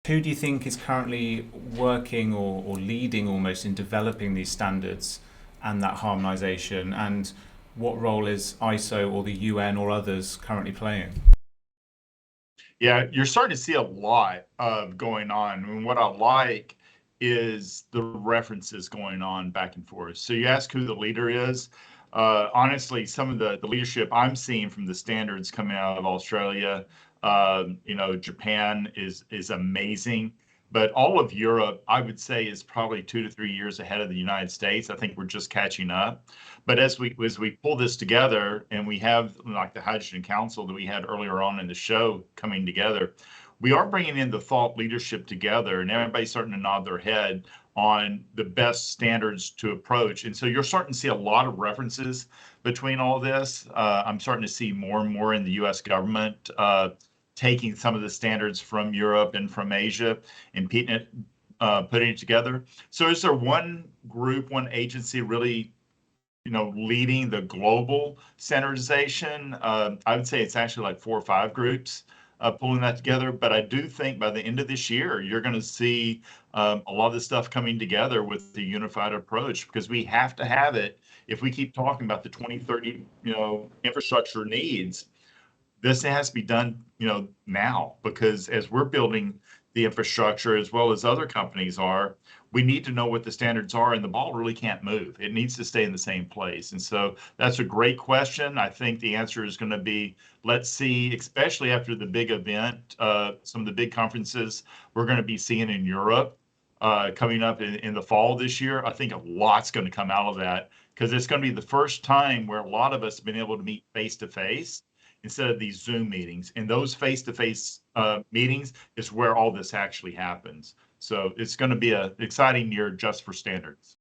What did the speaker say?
Who do you think is currently working or leading almost in developing these standards and that harmonization? And what role is ISO or the UN or others currently playing? Yeah, you're starting to see a lot of going on. And what I like is the references going on back and forth. So you ask who the leader is. Honestly, some of the leadership I'm seeing from the standards coming out of Australia, Japan is amazing. But all of Europe, I would say, is probably 2 to 3 years ahead of the United States. I think we're just catching up. But as we pull this together, and we have like the Hydrogen Council that we had earlier on in the show coming together, we are bringing in the thought leadership together, and everybody's starting to nod their head on the best standards to approach. And so you're starting to see a lot of references between all this. I'm starting to see more and more in the U.S. government taking some of the standards from Europe and from Asia and putting it together. So is there one group, one agency really leading the global standardization? I would say it's actually like 4 or 5 groups pulling that together. But I do think by the end of this year, you're going to see a lot of this stuff coming together with the unified approach, because we have to have it if we keep talking about the 2030, infrastructure needs. This has to be done, now, because as we're building the infrastructure as well as other companies are, we need to know what the standards are, and the ball really can't move. It needs to stay in the same place. And so that's a great question. I think the answer is going to be, let's see, especially after the big event, some of the big conferences we're going to be seeing in Europe coming up in the fall this year. I think a lot's going to come out of that, because it's going to be the first time where a lot of us have been able to meet face to face instead of these Zoom meetings. And those face-to-face meetings is where all this actually happens. So it's going to be an exciting year just for standards.